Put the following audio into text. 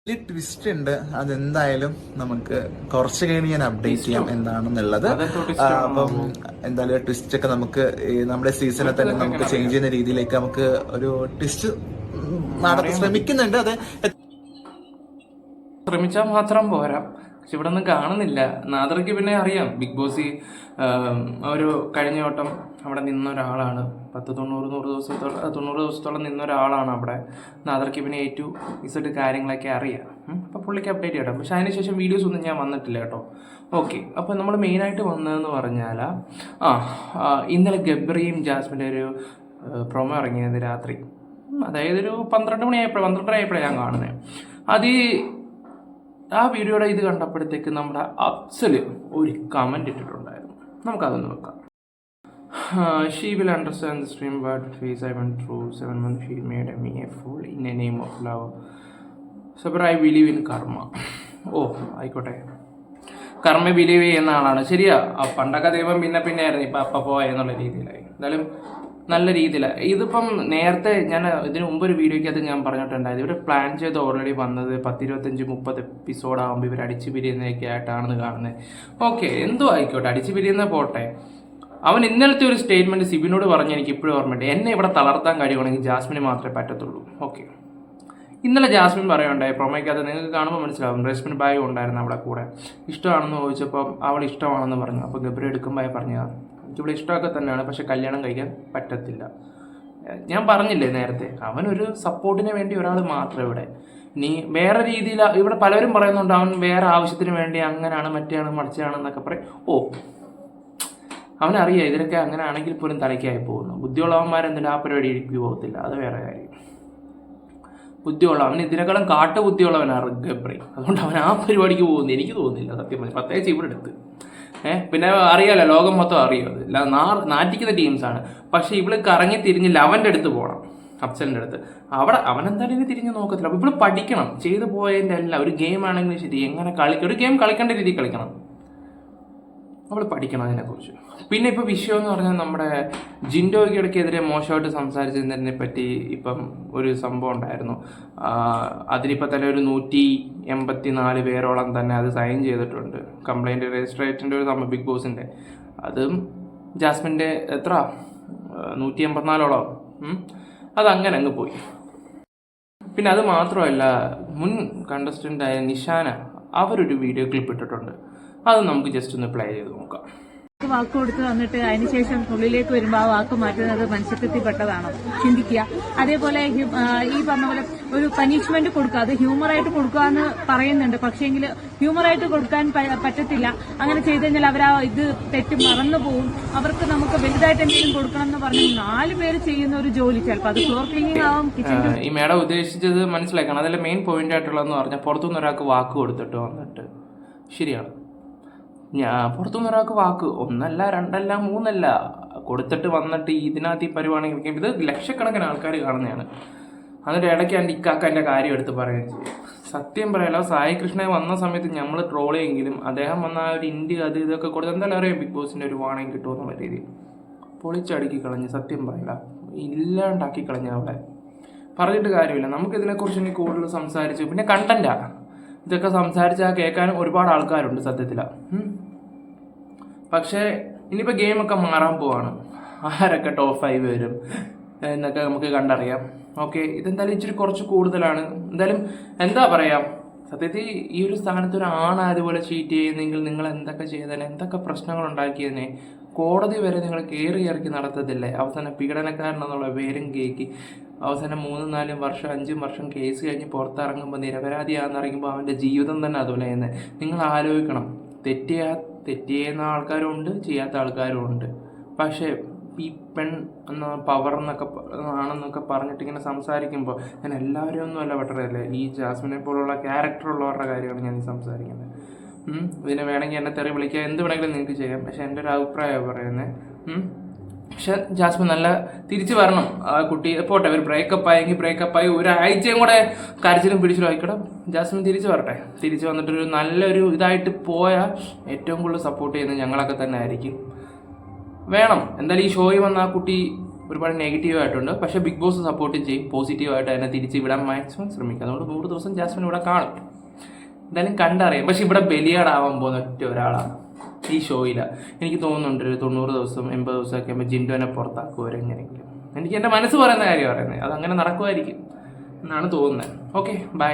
Twist ഉണ്ട്. അതെന്തായാലും നമുക്ക് കുറച്ച് കഴിഞ്ഞ് ഞാൻ അപ്ഡേറ്റ് ചെയ്യാം എന്താണെന്നുള്ളത്. അപ്പം എന്തായാലും ട്വിസ്റ്റ് ഒക്കെ നമുക്ക് നമ്മുടെ സീസണിൽ തന്നെ നമുക്ക് ചേഞ്ച് ചെയ്യുന്ന രീതിയിലേക്ക് നമുക്ക് ഒരു ട്വിസ്റ്റ് നടത്താൻ ശ്രമിക്കുന്നുണ്ട്. അത് ശ്രമിച്ചാൽ മാത്രം പോരാ. പക്ഷെ ഇവിടെ ഒന്നും കാണുന്നില്ല. നാദർക്ക് പിന്നെ അറിയാം, ബിഗ് ബോസ് ഒരു കഴിഞ്ഞ വട്ടം അവിടെ നിന്ന ഒരാളാണ്. 90 ദിവസത്തോളം നിന്ന ഒരാളാണ് അവിടെ. നാദർക്ക് പിന്നെ A-Z കാര്യങ്ങളൊക്കെ അറിയാം. അപ്പോൾ പുള്ളിക്ക് അപ്ഡേറ്റ് ചെയ്യട്ടെ. പക്ഷെ അതിനുശേഷം വീഡിയോസ് ഒന്നും ഞാൻ വന്നിട്ടില്ല കേട്ടോ. ഓക്കെ, അപ്പോൾ നമ്മൾ മെയിനായിട്ട് വന്നതെന്ന് പറഞ്ഞാൽ ഇന്നലെ ഗബ്രിയും ജാസ്മിൻ്റെ ഒരു പ്രൊമോ ഇറങ്ങിയത് രാത്രി, അതായത് ഒരു 12:30 ആയപ്പോഴാണ് ഞാൻ കാണുന്നത്. ആ വീഡിയോയുടെ ഇത് കണ്ടപ്പോഴത്തേക്ക് നമ്മുടെ അഫ്സൽ ഒരു കമൻറ്റ് ഇട്ടിട്ടുണ്ടായിരുന്നു. നമുക്കതൊന്ന് നോക്കാം. She will understand the stream what phase I went through. 7 months she made me a fool in the name of love. So I believe in karma. ആയിക്കോട്ടെ, കർമ്മ ബിലീവ് ചെയ്യുന്ന ആളാണ്. ശരിയാ, പണ്ടൊക്കെ ദൈവം പിന്നെ ആയിരുന്നു, ഇപ്പം അപ്പം പോയെന്നുള്ള രീതിയിലായി. എന്തായാലും നല്ല രീതിയിലാണ്. ഇതിപ്പം നേരത്തെ ഞാൻ ഇതിന് മുമ്പ് ഒരു വീഡിയോയ്ക്കകത്ത് ഞാൻ പറഞ്ഞിട്ടുണ്ടായത്, ഇവർ പ്ലാൻ ചെയ്ത് ഓൾറെഡി വന്നത് 10-25-30 എപ്പിസോഡാകുമ്പോൾ ഇവർ അടിച്ചു പിരിയുന്നതൊക്കെ ആയിട്ടാണെന്ന് കാണുന്നത്. ഓക്കെ, എന്തോ ആയിക്കോട്ടെ, അടിച്ചു പിരിയുന്ന പോട്ടെ. അവൻ ഇന്നലത്തെ ഒരു സ്റ്റേറ്റ്മെൻറ്റ് സിബിനോട് പറഞ്ഞ് എനിക്ക് ഇപ്പോഴും ഓർമ്മയുണ്ട്, എന്നെ ഇവിടെ തളർത്താൻ കഴിയുവാണെങ്കിൽ ജാസ്മിന് മാത്രമേ പറ്റത്തുള്ളൂ. ഓക്കെ, ഇന്നലെ ജാസ്മിൻ പറയുണ്ടായി പ്രൊമോയ്ക്കകത്ത്, നിങ്ങൾക്ക് കാണുമ്പോൾ മനസ്സിലാവും. റസ്മിൻ ബായി ഉണ്ടായിരുന്നു അവിടെ കൂടെ. ഇഷ്ടമാണെന്ന് ചോദിച്ചപ്പോൾ അവൾ ഇഷ്ടമാണെന്ന് പറഞ്ഞു. അപ്പോൾ ഗബ്രി എടുക്കുമ്പോൾ പറഞ്ഞതാണ്, എനിക്കിവിടെ ഇഷ്ടമൊക്കെ തന്നെയാണ്, പക്ഷെ കല്യാണം കഴിക്കാൻ പറ്റത്തില്ല. ഞാൻ പറഞ്ഞില്ലേ നേരത്തെ, അവനൊരു സപ്പോർട്ടിന് വേണ്ടി ഒരാൾ മാത്രം ഇവിടെ. ഇനി വേറെ രീതിയിൽ ഇവിടെ പലരും പറയുന്നുണ്ട് അവൻ വേറെ ആവശ്യത്തിന് വേണ്ടി അങ്ങനെയാണ് മറ്റേയാണ് മറിച്ചാണെന്നൊക്കെ പറയും. അവനറിയാം ഇതിലൊക്കെ അങ്ങനെ ആണെങ്കിൽ പോലും തലയ്ക്കായി പോകുന്നു. ബുദ്ധിയുള്ളവന്മാരെന്തിനും ആ പരിപാടി ഇടിക്ക് പോകത്തില്ല, അത് വേറെ കാര്യം. ബുദ്ധിയുള്ള അവൻ ഇതിനേക്കാളും ബുദ്ധിയുള്ളവനാണ് ഗബ്രി. അതുകൊണ്ട് അവൻ ആ പരിപാടിക്ക് പോകുന്നു എനിക്ക് തോന്നുന്നില്ല സത്യം പറഞ്ഞു, പ്രത്യേകിച്ച് ഇവിടെ എടുത്ത്. പിന്നെ അറിയാലോ, ലോകം മൊത്തം അറിയാം, അത് നാറ്റിക്കുന്ന ടീംസാണ്. പക്ഷെ ഇവള് കറങ്ങി തിരിഞ്ഞ് ലവൻ്റെ അടുത്ത് പോകണം, അഫ്സലിൻ്റെ അടുത്ത്. അവിടെ അവനെന്തായാലും ഇനി തിരിഞ്ഞ് നോക്കത്തില്ല. അപ്പോൾ ഇവള് പഠിക്കണം, ചെയ്തു പോയതിൻ്റെ എല്ലാം. ഒരു ഗെയിം ആണെങ്കിലും ശരി, എങ്ങനെ ഒരു ഗെയിം കളിക്കേണ്ട രീതിയിൽ കളിക്കണം. അവൾ പഠിക്കണം അതിനെക്കുറിച്ച്. പിന്നെ ഇപ്പോൾ വിഷയം എന്ന് പറഞ്ഞാൽ നമ്മുടെ ജിൻഡോയ്ക്കെതിരെ മോശമായിട്ട് സംസാരിച്ചതിനെ പറ്റി ഇപ്പം ഒരു സംഭവം ഉണ്ടായിരുന്നു. അതിനിപ്പോൾ തന്നെ ഒരു 184 പേരോളം തന്നെ അത് സൈൻ ചെയ്തിട്ടുണ്ട്. കംപ്ലൈൻറ്റ് രജിസ്ട്രേറ്റിൻ്റെ ഒരു സംഭവം ബിഗ് ബോസിൻ്റെ. അതും ജാസ്മിൻ്റെ എത്ര 184ഓളം അതങ്ങനെ അങ്ങ് പോയി. പിന്നെ അത് മാത്രമല്ല, മുൻ കണ്ടസ്റ്റൻ്റായ നിഷാന അവരൊരു വീഡിയോ ക്ലിപ്പ് ഇട്ടിട്ടുണ്ട്. അത് നമുക്ക് ജസ്റ്റ് ഒന്ന് പ്ലേ ചെയ്ത് നോക്കാം. വാക്ക് കൊടുത്ത് വന്നിട്ട് അതിനുശേഷം ഉള്ളിലേക്ക് വരുമ്പോൾ ആ വാക്ക് മാറ്റുന്നത് മനുഷ്യത്വത്തിൽപ്പെട്ടതാണോ ചിന്തിക്കുക. അതേപോലെ ഈ പറഞ്ഞ പോലെ ഒരു പനിഷ്മെന്റ് കൊടുക്കുക, അത് ഹ്യൂമറായിട്ട് കൊടുക്കുക എന്ന് പറയുന്നുണ്ട്. പക്ഷേങ്കിൽ ഹ്യൂമറായിട്ട് കൊടുക്കാൻ പറ്റത്തില്ല. അങ്ങനെ ചെയ്തു കഴിഞ്ഞാൽ അവർ ആ ഇത് തെറ്റ് മറന്നു പോകും. അവർക്ക് നമുക്ക് വലുതായിട്ട് എന്തെങ്കിലും കൊടുക്കണം എന്ന് പറഞ്ഞ് 4 പേര് ചെയ്യുന്ന ഒരു ജോലി, ചിലപ്പോൾ അത് ഫ്ലോർ ക്ലീനിങ് ആവും, കിച്ചൺ. ഈ മേഡം ഉദ്ദേശിച്ചത് മനസ്സിലാക്കണം. അതിലെ മെയിൻ പോയിന്റ് ആയിട്ടുള്ളതെന്ന് പറഞ്ഞാൽ പുറത്തുനിന്ന് ഒരാൾക്ക് വാക്ക് കൊടുത്തിട്ട് വന്നിട്ട്, ശരിയാണ്, പുറത്തുനിന്ന് ഒരാൾക്ക് വാക്ക് 1 അല്ല 2 അല്ല 3 അല്ല കൊടുത്തിട്ട് വന്നിട്ട് ഇതിനകത്ത് ഈ പരിപാടി ഇത് ലക്ഷക്കണക്കിന് ആൾക്കാർ കാണുന്നതാണ്. എന്നിട്ട് ഇടയ്ക്ക് എൻ്റെ ഇക്കാക്കൻ്റെ കാര്യം എടുത്ത് പറയുകയും ചെയ്യും. സത്യം പറയാലോ, സായി കൃഷ്ണ വന്ന സമയത്ത് നമ്മൾ ട്രോൾ ചെയ്യെങ്കിലും അദ്ദേഹം വന്ന ആ ഒരു ഇന്ത്യ അത് ഇതൊക്കെ കൊടുത്ത് എന്തായാലും അറിയാം ബിഗ് ബോസിൻ്റെ ഒരു വാണിംഗ് കിട്ടുമെന്നുള്ള രീതിയിൽ പൊളിച്ചടുക്കി കളഞ്ഞ്, സത്യം പറയില്ല ഇല്ലാണ്ടാക്കി കളഞ്ഞ അവിടെ പറഞ്ഞിട്ട് കാര്യമില്ല. നമുക്കിതിനെക്കുറിച്ച് ഇനി കൂടുതൽ സംസാരിച്ചു. പിന്നെ കണ്ടൻറ്റാണ് ഇതൊക്കെ സംസാരിച്ചാൽ കേൾക്കാനും ഒരുപാട് ആൾക്കാരുണ്ട് സത്യത്തിലാണ്. പക്ഷേ ഇനിയിപ്പോൾ ഗെയിമൊക്കെ മാറാൻ പോവാണ്. ആരൊക്കെ ടോപ്പ് 5 വരും എന്നൊക്കെ നമുക്ക് കണ്ടറിയാം. ഓക്കെ, ഇതെന്തായാലും ഇച്ചിരി കുറച്ച് കൂടുതലാണ്. എന്തായാലും എന്താ പറയാം, സത്യത്തിൽ ഈ ഒരു സ്ഥാനത്ത് ഒരു അതുപോലെ ചീറ്റ് ചെയ്യുന്നെങ്കിൽ നിങ്ങൾ എന്തൊക്കെ ചെയ്തേനെ, എന്തൊക്കെ പ്രശ്നങ്ങൾ ഉണ്ടാക്കിയതിനെ. കോടതി വരെ നിങ്ങൾ കയറി ഇറക്കി നടത്തത്തില്ലേ. അവസാനം പീഡനക്കാരനെന്നുള്ള പേരും കേക്ക് അവസാനം 3-4 വർഷം 5 വർഷം കേസ് കഴിഞ്ഞ് പുറത്തിറങ്ങുമ്പോൾ നിരപരാധിയാണെന്നിറങ്ങുമ്പോൾ അവൻ്റെ ജീവിതം തന്നെ അതുപോലെ തന്നെ. നിങ്ങൾ ആലോചിക്കണം, തെറ്റ് ചെയ്യുന്ന ആൾക്കാരുണ്ട്, ചെയ്യാത്ത ആൾക്കാരും ഉണ്ട്. പക്ഷേ ഈ പെൺ എന്ന പവർ എന്നൊക്കെ ആണെന്നൊക്കെ പറഞ്ഞിട്ട് ഇങ്ങനെ സംസാരിക്കുമ്പോൾ ഞാൻ എല്ലാവരും ഒന്നും അല്ല പെട്ടതല്ലേ, ഈ ജാസ്മിനെ പോലുള്ള ക്യാരക്ടറുള്ളവരുടെ കാര്യമാണ് ഞാൻ ഈ സംസാരിക്കുന്നത്. ഇതിനെ വേണമെങ്കിൽ എന്നെ തെറി വിളിക്കുക, എന്ത് വേണമെങ്കിലും നിങ്ങൾക്ക് ചെയ്യാം. പക്ഷെ എൻ്റെ ഒരു അഭിപ്രായമാണ് പറയുന്നത്. പക്ഷെ ജാസ്മിൻ നല്ല തിരിച്ചു വരണം. ആ കുട്ടി പോട്ടെ, ഒരു ബ്രേക്കപ്പ് ആയി ഒരാഴ്ചയും കൂടെ കരച്ചിലും പിടിച്ചിലും ആയിക്കോട്ടെ, ജാസ്മിൻ തിരിച്ചു വരട്ടെ. തിരിച്ചു വന്നിട്ടൊരു നല്ലൊരു ഇതായിട്ട് പോയാൽ ഏറ്റവും കൂടുതൽ സപ്പോർട്ട് ചെയ്യുന്നത് ഞങ്ങളൊക്കെ തന്നെ ആയിരിക്കും. വേണം എന്തായാലും ഈ ഷോയിൽ വന്ന ആ കുട്ടി ഒരുപാട് നെഗറ്റീവായിട്ടുണ്ട്. പക്ഷേ ബിഗ് ബോസ് സപ്പോർട്ട് ചെയ്യും, പോസിറ്റീവായിട്ട് അതിനെ തിരിച്ച് വിടാൻ മാക്സിമം ശ്രമിക്കുക. അതുകൊണ്ട് 100 ദിവസം ജാസ്മിൻ ഇവിടെ കാണും, എന്തായാലും കണ്ടറിയാം. പക്ഷെ ഇവിടെ ബലിയാടാവാൻ പോകുന്ന ഒറ്റ ഒരാളാണ് ഈ ഷോയിൽ. എനിക്ക് തോന്നുന്നുണ്ട് ഒരു 90 ദിവസം 80 ദിവസമൊക്കെ ആകുമ്പോൾ ജിൻഡോനെ പുറത്താക്കുവരെങ്ങനെയെങ്കിലും. എനിക്ക് എൻ്റെ മനസ്സ് പറയുന്ന കാര്യം പറയുന്നത്, അതങ്ങനെ നടക്കുമായിരിക്കും എന്നാണ് തോന്നുന്നത്. Okay, by.